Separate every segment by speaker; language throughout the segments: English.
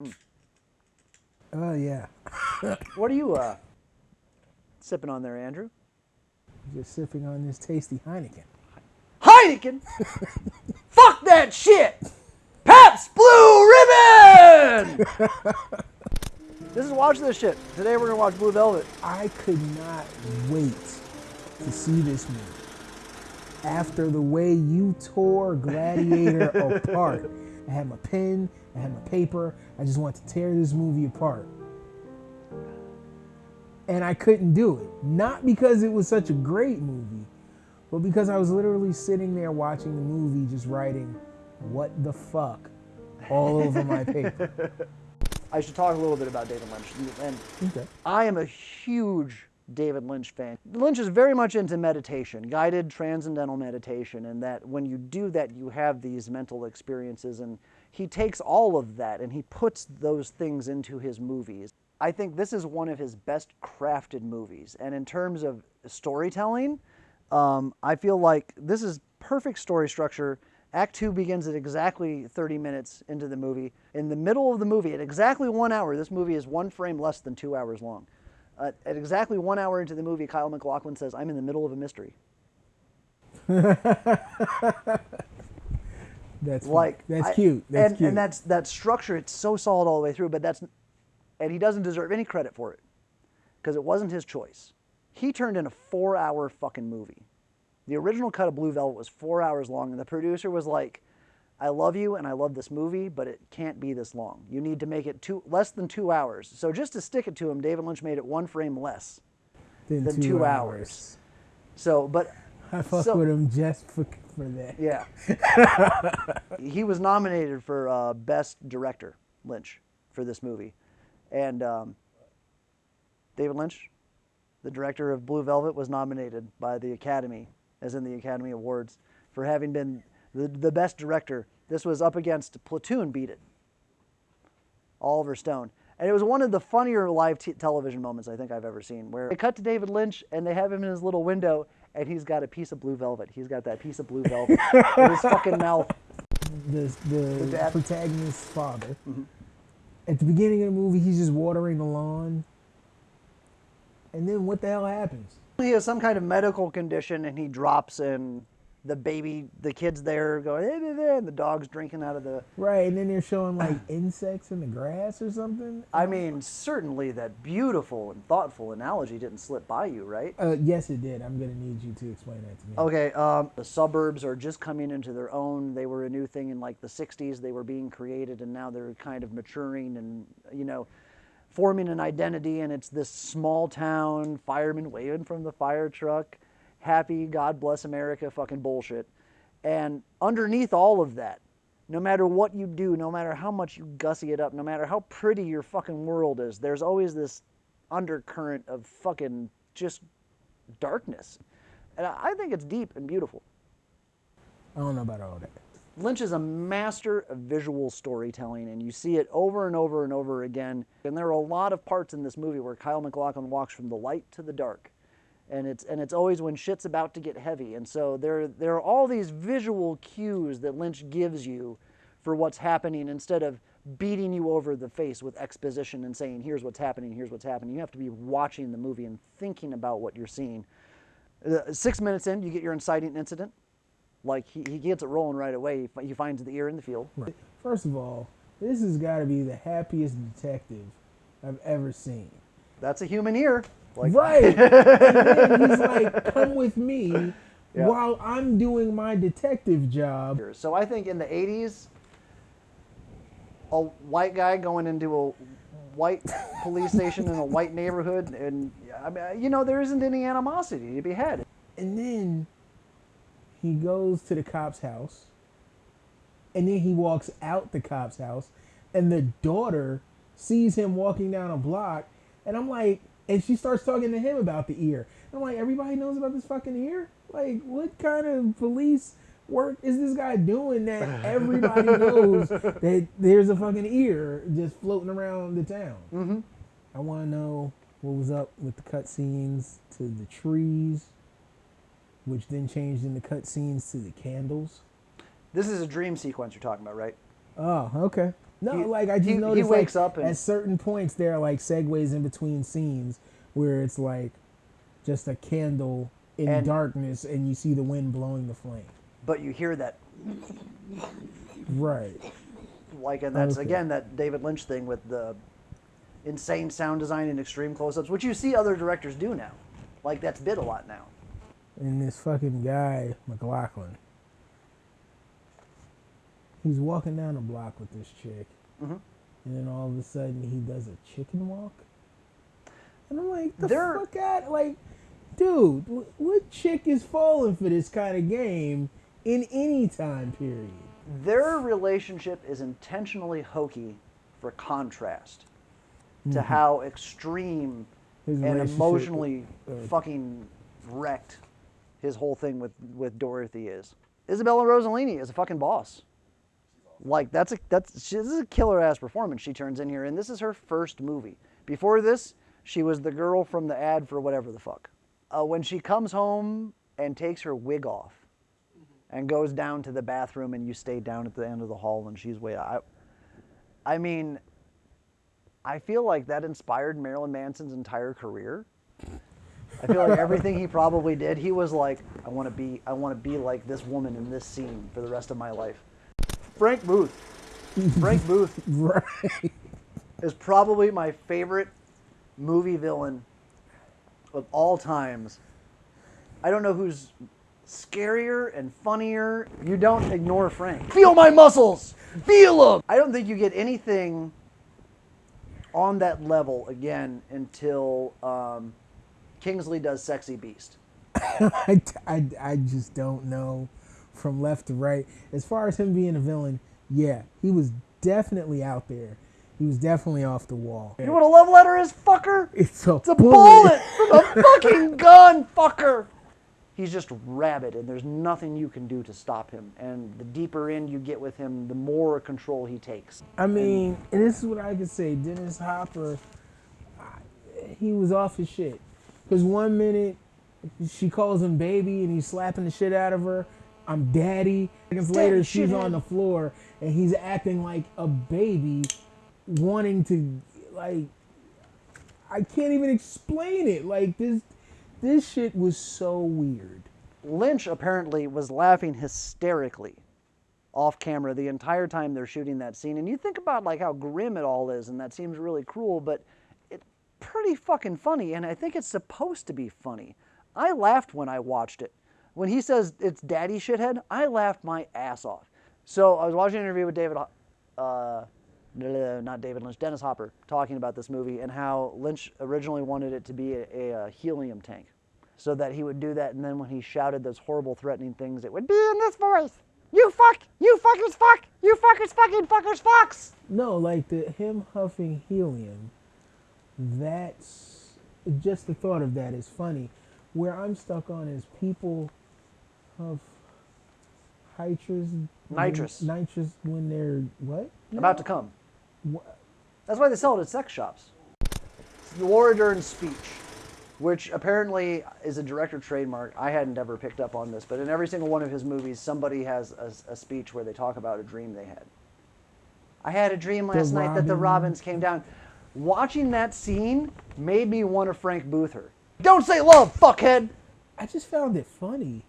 Speaker 1: Oh, yeah.
Speaker 2: What are you sipping on there, Andrew?
Speaker 1: Just sipping on this tasty Heineken.
Speaker 2: Heineken? Fuck that shit! Pabst Blue Ribbon! This is watch this shit. Today we're gonna watch Blue Velvet.
Speaker 1: I could not wait to see this movie. After the way you tore Gladiator apart. I had my pen, I had my paper, I just wanted to tear this movie apart. And I couldn't do it. Not because it was such a great movie, but because I was literally sitting there watching the movie just writing, what the fuck, all over my paper.
Speaker 2: I should talk a little bit about David Lynch. And
Speaker 1: Okay.
Speaker 2: I am a huge David Lynch fan. Lynch is very much into meditation, guided transcendental meditation, and that when you do that, you have these mental experiences. And he takes all of that and he puts those things into his movies. I think this is one of his best crafted movies. And in terms of storytelling, I feel like this is perfect story structure. Act 2 begins at exactly 30 minutes into the movie. In the middle of the movie, at exactly 1 hour, this movie is one frame less than 2 hours long. At exactly 1 hour into the movie, Kyle MacLachlan says, "I'm in the middle of a mystery."
Speaker 1: That's
Speaker 2: Like
Speaker 1: that's cute. That's cute.
Speaker 2: And that's that structure. It's so solid all the way through. But and he doesn't deserve any credit for it because it wasn't his choice. He turned in a 4-hour fucking movie. The original cut of Blue Velvet was 4 hours long, and the producer was like, "I love you and I love this movie, but it can't be this long. You need to make it less than 2 hours." So just to stick it to him, David Lynch made it one frame less than 2 hours. So, but
Speaker 1: I fuck with him just for that.
Speaker 2: Yeah. He was nominated for Best Director, Lynch, for this movie. And David Lynch, the director of Blue Velvet, was nominated by the Academy, as in the Academy Awards, for having been the best director. This was up against Platoon beat it. Oliver Stone. And it was one of the funnier live television moments I think I've ever seen, where they cut to David Lynch and they have him in his little window and he's got a piece of blue velvet. He's got that piece of blue velvet in his fucking mouth.
Speaker 1: The protagonist's father. Mm-hmm. At the beginning of the movie, he's just watering the lawn. And then what the hell happens?
Speaker 2: He has some kind of medical condition and he drops and the kid's there going, and the dog's drinking out of the...
Speaker 1: Right, and then they're showing like insects in the grass or something.
Speaker 2: I mean, certainly that beautiful and thoughtful analogy didn't slip by you, right?
Speaker 1: Yes, it did. I'm going to need you to explain that to me.
Speaker 2: Okay, the suburbs are just coming into their own. They were a new thing in like the 60s. They were being created and now they're kind of maturing and, forming an identity. And it's this small town, fireman waving from the fire truck, happy, God bless America fucking bullshit. And underneath all of that, no matter what you do, no matter how much you gussy it up, no matter how pretty your fucking world is, there's always this undercurrent of fucking just darkness. And I think it's deep and beautiful.
Speaker 1: I don't know about all that.
Speaker 2: Lynch is a master of visual storytelling, and you see it over and over and over again. And there are a lot of parts in this movie where Kyle MacLachlan walks from the light to the dark. And it's always when shit's about to get heavy. And so there are all these visual cues that Lynch gives you for what's happening instead of beating you over the face with exposition and saying, here's what's happening, here's what's happening. You have to be watching the movie and thinking about what you're seeing. 6 minutes in, you get your inciting incident. Like, he gets it rolling right away. He finds the ear in the field.
Speaker 1: Right. First of all, this has got to be the happiest detective I've ever seen.
Speaker 2: That's a human ear. Like,
Speaker 1: right. And then he's like, come with me while I'm doing my detective job.
Speaker 2: So I think in the 80s, a white guy going into a white police station in a white neighborhood, and I mean, there isn't any animosity to be had.
Speaker 1: And then he goes to the cop's house, and then he walks out the cop's house, and the daughter sees him walking down a block, and I'm like, and she starts talking to him about the ear. I'm like, everybody knows about this fucking ear? Like, what kind of police work is this guy doing that everybody knows that there's a fucking ear just floating around the town?
Speaker 2: Mm-hmm.
Speaker 1: I want to know what was up with the cutscenes to the trees, which then changed into cutscenes to the candles.
Speaker 2: This is a dream sequence you're talking about, right?
Speaker 1: Oh, okay. No, like I just noticed
Speaker 2: he wakes
Speaker 1: like,
Speaker 2: up and
Speaker 1: at certain points there are like segues in between scenes where it's like just a candle in
Speaker 2: And-
Speaker 1: darkness and you see the wind blowing the flame.
Speaker 2: but you hear that
Speaker 1: Right.
Speaker 2: like, and that's
Speaker 1: Okay.
Speaker 2: again that David Lynch thing with the insane sound design and extreme close-ups, which you see other directors do now. Like that's bid a lot now.
Speaker 1: And this fucking guy, McLaughlin, he's walking down the block with this chick.
Speaker 2: Mm-hmm.
Speaker 1: And then all of a sudden he does a chicken walk. And I'm like,
Speaker 2: They're-
Speaker 1: fuck out? Like, dude, what chick is falling for this kind of game in any time period?
Speaker 2: Their relationship is intentionally hokey for contrast to how extreme
Speaker 1: His
Speaker 2: and
Speaker 1: relationship-
Speaker 2: emotionally fucking wrecked his whole thing with Dorothy is. Isabella Rossellini is a fucking boss. Like this is a killer ass performance she turns in here, and this is her first movie. Before this, she was the girl from the ad for whatever the fuck. When she comes home and takes her wig off and goes down to the bathroom, and you stay down at the end of the hall, and she's way out. I mean, I feel like that inspired Marilyn Manson's entire career. I feel like everything he probably did, he was like, I want to be like this woman in this scene for the rest of my life. Frank Booth
Speaker 1: Right.
Speaker 2: is probably my favorite movie villain of all times. I don't know who's scarier and funnier. You don't ignore Frank. Feel my muscles! Feel them! I don't think you get anything on that level again until Kingsley does Sexy Beast.
Speaker 1: I just don't know from left to right. As far as him being a villain, yeah, he was definitely out there. He was definitely off the wall.
Speaker 2: You know what a love letter is, fucker?
Speaker 1: It's a
Speaker 2: bullet from a fucking gun, fucker! He's just rabid, and there's nothing you can do to stop him. And the deeper in you get with him, the more control he takes.
Speaker 1: I mean, and this is what I could say. Dennis Hopper, he was off his shit. Because one minute, she calls him baby, and he's slapping the shit out of her. I'm daddy. Seconds later, she's on the floor, and he's acting like a baby, wanting to, like, I can't even explain it. Like, this shit was so weird.
Speaker 2: Lynch apparently was laughing hysterically off camera the entire time they're shooting that scene. And you think about like how grim it all is, and that seems really cruel, but it's pretty fucking funny, and I think it's supposed to be funny. I laughed when I watched it. When he says it's daddy shithead, I laughed my ass off. So I was watching an interview with Dennis Hopper, talking about this movie and how Lynch originally wanted it to be a helium tank, so that he would do that, and then when he shouted those horrible threatening things, it would be in this voice. You fuck! You fuckers fuck! You fuckers fucking fuckers fucks!
Speaker 1: No, like him huffing helium, that's, just the thought of that is funny. Where I'm stuck on is people huff nitrous when they're what?
Speaker 2: About to come.
Speaker 1: What?
Speaker 2: That's why they sell it at sex shops. It's Laura Dern's speech, which apparently is a director trademark. I hadn't ever picked up on this, but in every single one of his movies, somebody has a speech where they talk about a dream they had. I had a dream last night that the robins came down. Watching that scene made me want to Frank Booth her. Don't say love, fuckhead!
Speaker 1: I just found it funny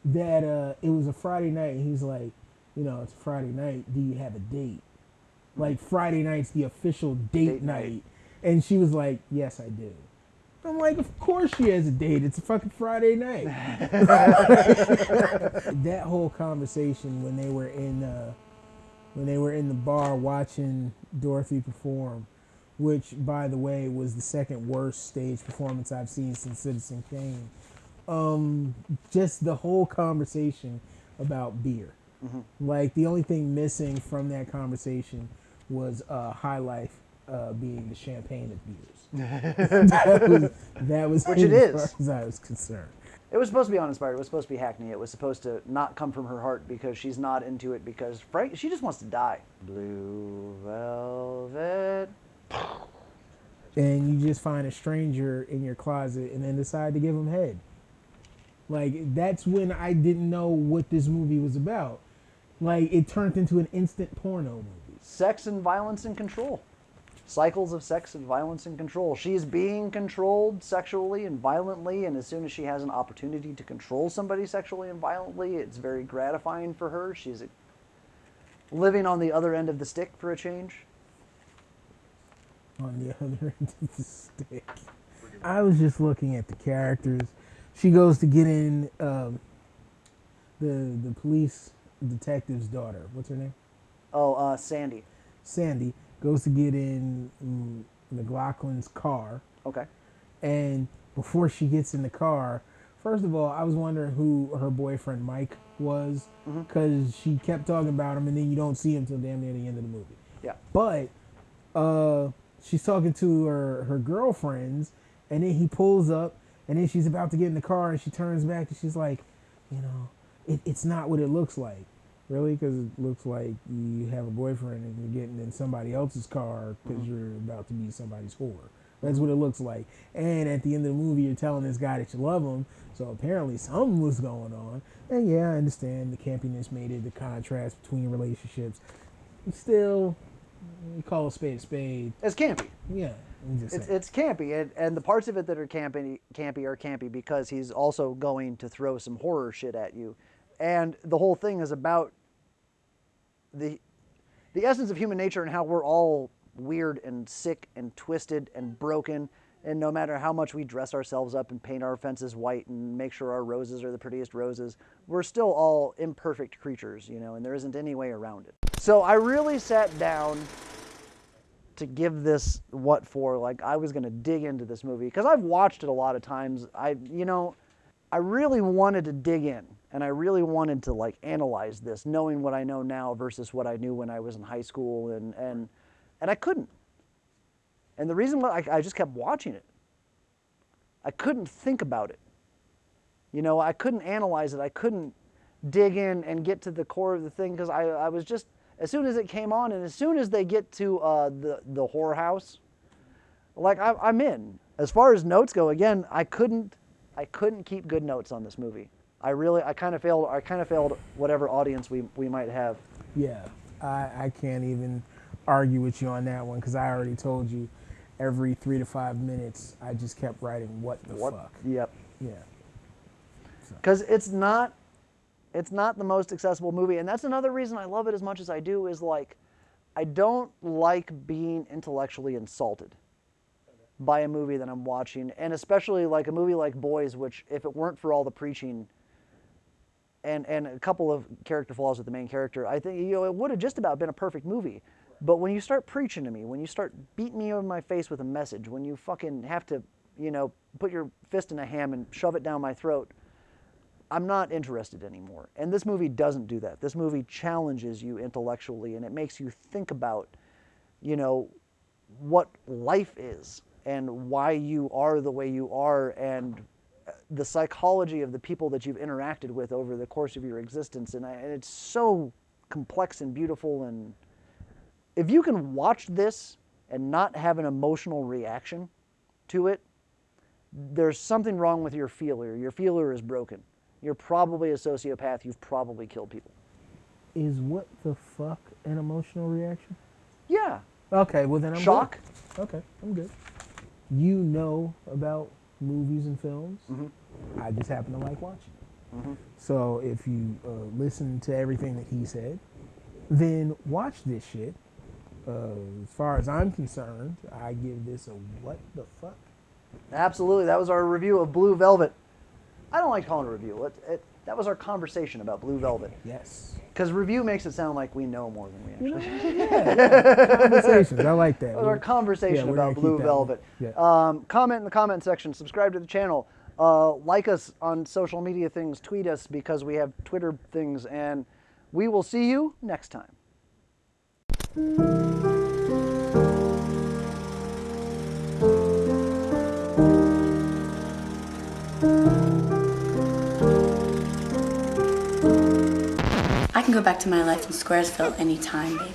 Speaker 1: that it was a Friday night, and he's like, you know, it's a Friday night. Do you have a date? Like Friday night's the official date night. And she was like, yes, I do. I'm like, of course she has a date. It's a fucking Friday night. That whole conversation when they were in the bar watching Dorothy perform, which, by the way, was the second worst stage performance I've seen since Citizen Kane. Just the whole conversation about beer. Mm-hmm. Like, the only thing missing from that conversation was High Life being the champagne of beers. that was
Speaker 2: Which it is.
Speaker 1: As far as I was concerned.
Speaker 2: It was supposed to be uninspired. It was supposed to be hackney. It was supposed to not come from her heart because she's not into it because Frank, she just wants to die. Blue velvet.
Speaker 1: And you just find a stranger in your closet and then decide to give him head. Like, that's when I didn't know what this movie was about. Like, it turned into an instant porno movie.
Speaker 2: sex and violence and control. Cycles of sex and violence and control. She's being controlled sexually and violently, and as soon as she has an opportunity to control somebody sexually and violently, it's very gratifying for her. She's living on the other end of the stick for a change.
Speaker 1: On the other end of the stick. I was just looking at the characters. She goes to get in the police detective's daughter. What's her name?
Speaker 2: Oh, Sandy.
Speaker 1: Sandy goes to get in McLaughlin's car.
Speaker 2: Okay.
Speaker 1: And before she gets in the car, first of all, I was wondering who her boyfriend Mike was, because she kept talking about him, and then you don't see him till damn near the end of the movie.
Speaker 2: Yeah.
Speaker 1: But she's talking to her girlfriends, and then he pulls up, and then she's about to get in the car, and she turns back, and she's like, it's not what it looks like. Really? Because it looks like you have a boyfriend and you're getting in somebody else's car because you're about to be somebody's whore. That's what it looks like. And at the end of the movie, you're telling this guy that you love him, so apparently something was going on. And yeah, I understand the campiness made it, the contrast between relationships. Still, you call a spade a spade.
Speaker 2: It's campy.
Speaker 1: Yeah.
Speaker 2: It's campy, and the parts of it that are campy are campy because he's also going to throw some horror shit at you. And the whole thing is about the essence of human nature and how we're all weird and sick and twisted and broken. And no matter how much we dress ourselves up and paint our fences white and make sure our roses are the prettiest roses, we're still all imperfect creatures, and there isn't any way around it. So I really sat down to give this what for. Like, I was going to dig into this movie because I've watched it a lot of times. I really wanted to dig in, and I really wanted to analyze this, knowing what I know now versus what I knew when I was in high school, and I couldn't. And the reason why I just kept watching it. I couldn't think about it. I couldn't analyze it. I couldn't dig in and get to the core of the thing because I was just, as soon as it came on and as soon as they get to the whorehouse, I'm in. As far as notes go, again, I couldn't keep good notes on this movie. I kind of failed whatever audience we might have.
Speaker 1: Yeah, I can't even argue with you on that one because I already told you every 3 to 5 minutes I just kept writing what the fuck.
Speaker 2: Yep.
Speaker 1: Yeah.
Speaker 2: Because it's not the most accessible movie, and that's another reason I love it as much as I do. Is I don't like being intellectually insulted by a movie that I'm watching, and especially a movie like Boys, which if it weren't for all the preaching and a couple of character flaws with the main character, I think it would have just about been a perfect movie. But when you start preaching to me, when you start beating me over my face with a message, when you fucking have to, put your fist in a ham and shove it down my throat, I'm not interested anymore. And this movie doesn't do that. This movie challenges you intellectually, and it makes you think about, what life is and why you are the way you are, and the psychology of the people that you've interacted with over the course of your existence. And it's so complex and beautiful. And if you can watch this and not have an emotional reaction to it, there's something wrong with your feeler. Your feeler is broken. You're probably a sociopath. You've probably killed people.
Speaker 1: Is what the fuck an emotional reaction?
Speaker 2: Yeah.
Speaker 1: Okay, well then I'm
Speaker 2: Shock.
Speaker 1: Good. Okay, I'm good. You know about movies and films. Mm-hmm. I just happen to like watching. Mm-hmm. So if you listen to everything that he said, then watch this shit. As far as I'm concerned, I give this a what the fuck.
Speaker 2: Absolutely. That was our review of Blue Velvet. I don't like calling it a review. That was our conversation about Blue Velvet.
Speaker 1: Yes.
Speaker 2: Because review makes it sound like we know more than we actually do.
Speaker 1: Yeah. Conversations. I like that.
Speaker 2: That was our conversation about Blue Velvet.
Speaker 1: Yeah.
Speaker 2: Comment in the comment section. Subscribe to the channel. Like us on social media things. Tweet us because we have Twitter things. And we will see you next time.
Speaker 3: I can go back to my life in Squaresville anytime, baby.